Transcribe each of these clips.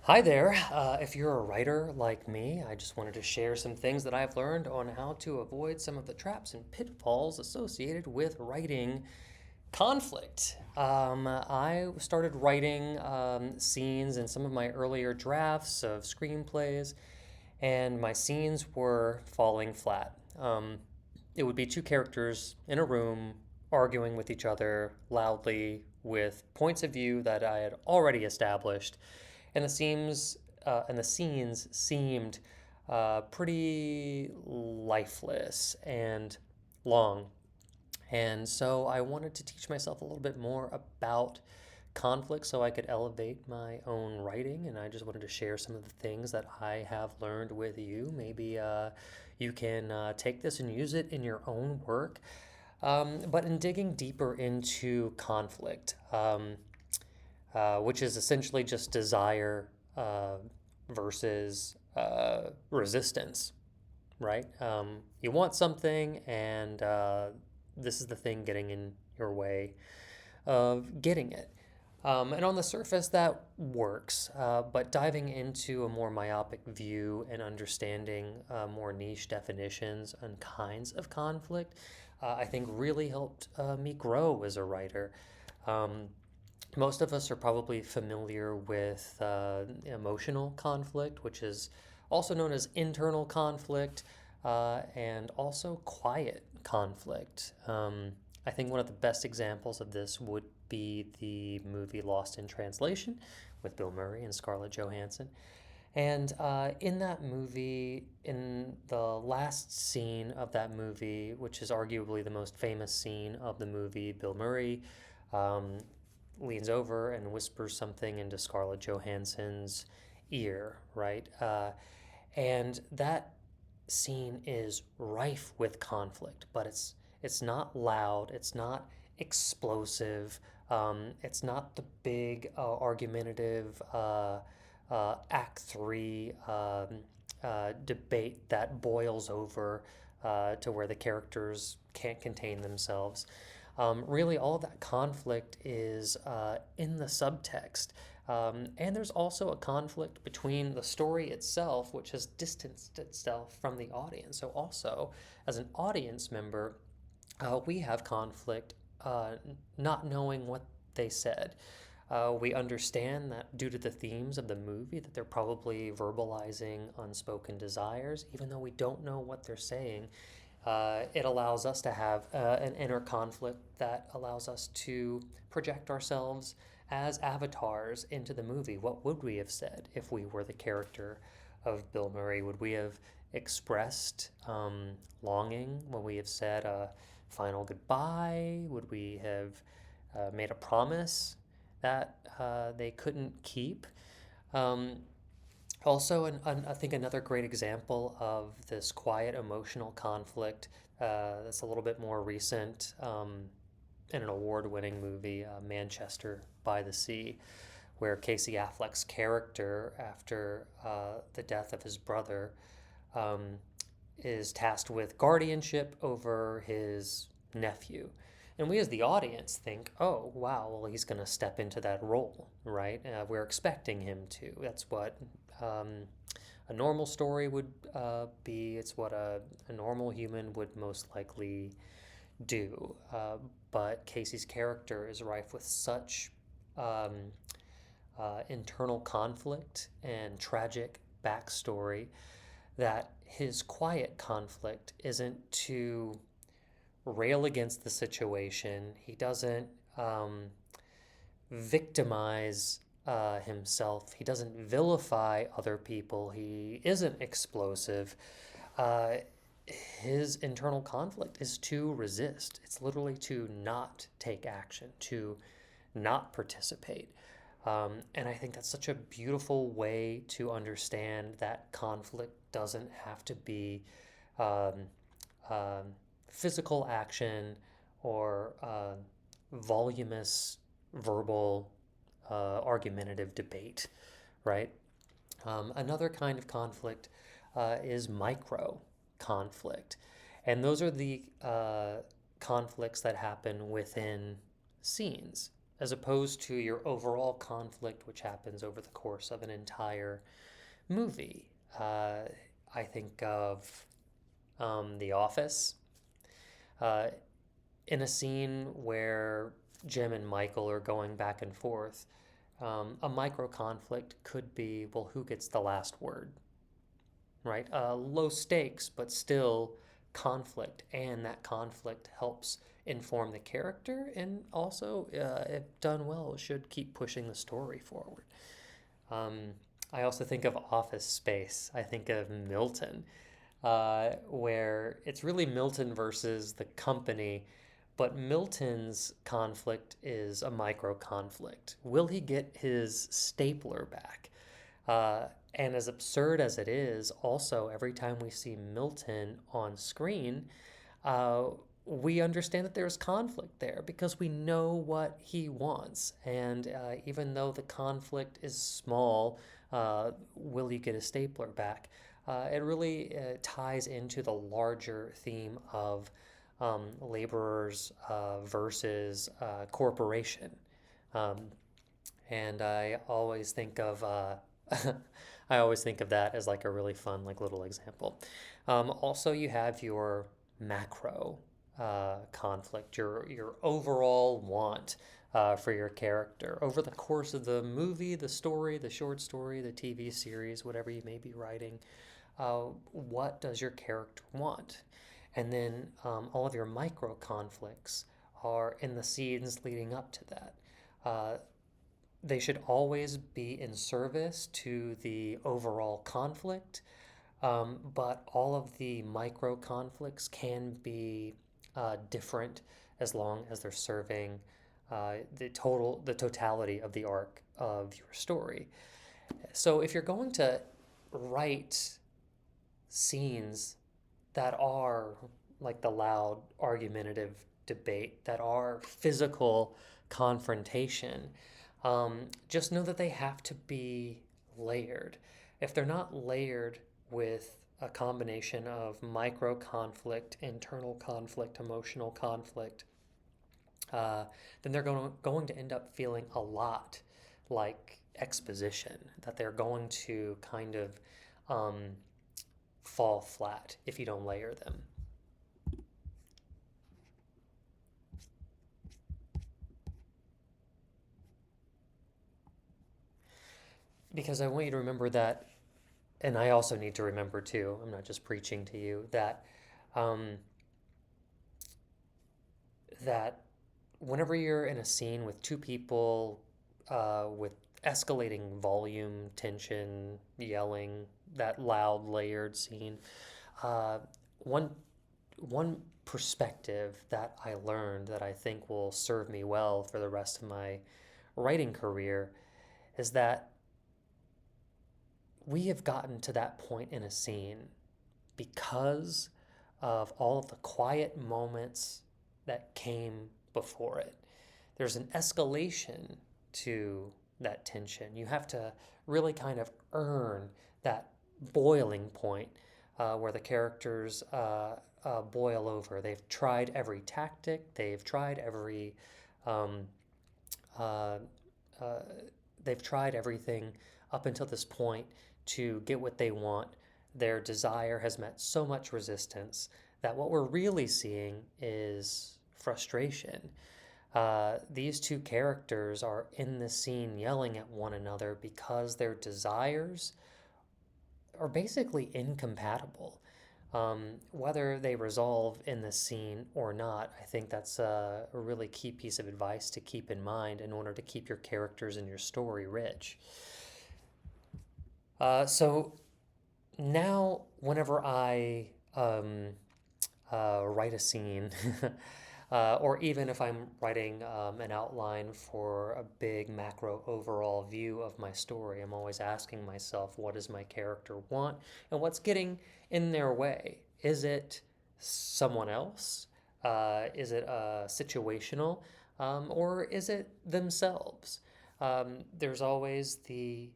Hi there. If you're a writer like me, I just wanted to share some things that I've learned on how to avoid some of the traps and pitfalls associated with writing conflict. I started writing scenes in some of my earlier drafts of screenplays, and my scenes were falling flat. It would be two characters in a room arguing with each other loudly with points of view that I had already established, and the scenes seemed pretty lifeless and long. And so I wanted to teach myself a little bit more about conflict so I could elevate my own writing. And I just wanted to share some of the things that I have learned with you. Maybe you can take this and use it in your own work. But in digging deeper into conflict, which is essentially just desire versus resistance, right? You want something, and this is the thing getting in your way of getting it. And on the surface, that works, but diving into a more myopic view and understanding more niche definitions and kinds of conflict, I think really helped me grow as a writer. Um, Most of us are probably familiar with emotional conflict, which is also known as internal conflict, and also quiet conflict. I think one of the best examples of this would be the movie Lost in Translation with Bill Murray and Scarlett Johansson. And in that movie, in the last scene of that movie, which is arguably the most famous scene of the movie, Bill Murray um, leans over and whispers something into Scarlett Johansson's ear, right? And that scene is rife with conflict, but it's not loud, it's not explosive, it's not the big argumentative Act Three debate that boils over to where the characters can't contain themselves. Really, all of that conflict is in the subtext. And there's also a conflict between the story itself, which has distanced itself from the audience. So, also, as an audience member, we have conflict not knowing what they said. We understand that due to the themes of the movie that they're probably verbalizing unspoken desires, even though we don't know what they're saying. It allows us to have an inner conflict that allows us to project ourselves as avatars into the movie. What would we have said if we were the character of Bill Murray? Would we have expressed longing? Would we have said a final goodbye? Would we have made a promise that they couldn't keep? Um, Also, I think another great example of this quiet emotional conflict that's a little bit more recent in an award-winning movie, Manchester by the Sea, where Casey Affleck's character, after the death of his brother, um, is tasked with guardianship over his nephew. And we as the audience think, oh, wow, well, he's going to step into that role, right? We're expecting him to. That's what um, a normal story would be. It's what a normal human would most likely do. But Casey's character is rife with such um, internal conflict and tragic backstory that his quiet conflict isn't to rail against the situation. He doesn't um, victimize himself. He doesn't vilify other people. He isn't explosive. Uh, his internal conflict is to resist. It's literally to not take action, to not participate. And I think that's such a beautiful way to understand that conflict doesn't have to be um, um, physical action or voluminous verbal argumentative debate, right? Another kind of conflict is micro conflict. And those are the conflicts that happen within scenes. as opposed to your overall conflict, which happens over the course of an entire movie. Uh, I think of The Office. Uh, in a scene where Jim and Michael are going back and forth, a micro conflict could be, well, who gets the last word, right? Low stakes, but still conflict, and that conflict helps inform the character, and also, if done well, should keep pushing the story forward. Um, I also think of Office Space. I think of Milton, where it's really Milton versus the company, but Milton's conflict is a micro conflict. Will he get his stapler back? And as absurd as it is, also, every time we see Milton on screen, uh, we understand that there's conflict there because we know what he wants. And even though the conflict is small, will he get his stapler back? It really ties into the larger theme of laborers versus corporation. Um, and I always think of I always think of that as like a really fun like little example. Also, you have your macro conflict, your overall want for your character over the course of the movie, the story, the short story, the TV series, whatever you may be writing. What does your character want? And then all of your micro conflicts are in the scenes leading up to that. Uh, they should always be in service to the overall conflict, but all of the micro conflicts can be different as long as they're serving the totality of the arc of your story. So if you're going to write scenes that are like the loud argumentative debate, that are physical confrontation, just know that they have to be layered. If they're not layered with a combination of micro conflict, internal conflict, emotional conflict, uh, then they're going to end up feeling a lot like exposition, that they're going to kind of um, fall flat if you don't layer them. Because I want you to remember that, and I also need to remember too, I'm not just preaching to you, that um, that whenever you're in a scene with two people with escalating volume, tension, yelling, that loud layered scene, uh, one one perspective that I learned that I think will serve me well for the rest of my writing career is that we have gotten to that point in a scene because of all of the quiet moments that came before it. There's an escalation to that tension. You have to really kind of earn that boiling point where the characters boil over. They've tried every tactic, they've tried every um, uh, uh, they've tried everything up until this point to get what they want. Their desire has met so much resistance that what we're really seeing is frustration. These two characters are in the scene yelling at one another because their desires are basically incompatible. Whether they resolve in the scene or not, I think that's a really key piece of advice to keep in mind in order to keep your characters and your story rich. So now, whenever I write a scene, or even if I'm writing an outline for a big macro overall view of my story, I'm always asking myself, what does my character want and what's getting in their way? Is it someone else? Is it situational? Or is it themselves? There's always the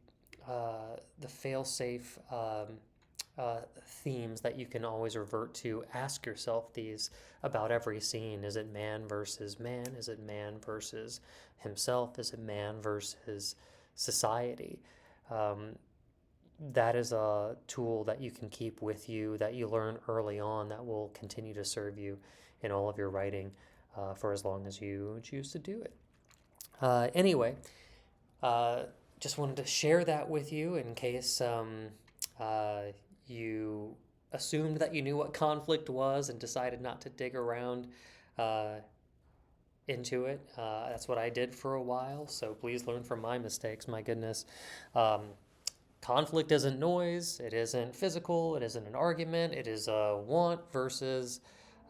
fail-safe themes that you can always revert to. Ask yourself these about every scene. Is it man versus man? Is it man versus himself? Is it man versus society? Um, that is a tool that you can keep with you, that you learn early on, that will continue to serve you in all of your writing for as long as you choose to do it. Anyway, uh, just wanted to share that with you in case uh, you assumed that you knew what conflict was and decided not to dig around uh, into it. That's what I did for a while, so please learn from my mistakes. My goodness. Um, Conflict isn't noise, it isn't physical, it isn't an argument, it is a want versus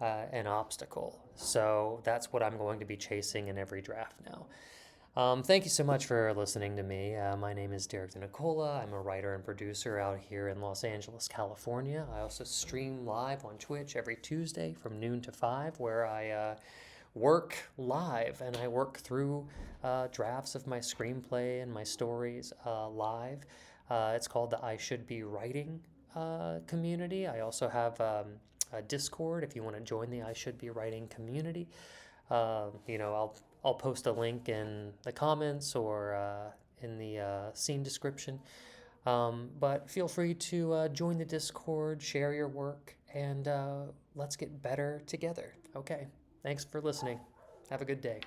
an obstacle. So that's what I'm going to be chasing in every draft now. Thank you so much for listening to me. My name is Derek DeNicola. I'm a writer and producer out here in Los Angeles, California. I also stream live on Twitch every Tuesday from noon to 5, where I work live and I work through drafts of my screenplay and my stories live. It's called the I Should Be Writing community. I also have a Discord if you want to join the I Should Be Writing community. I'll post a link in the comments or in the scene description. But feel free to join the Discord, share your work, and let's get better together. Okay. Thanks for listening. Have a good day.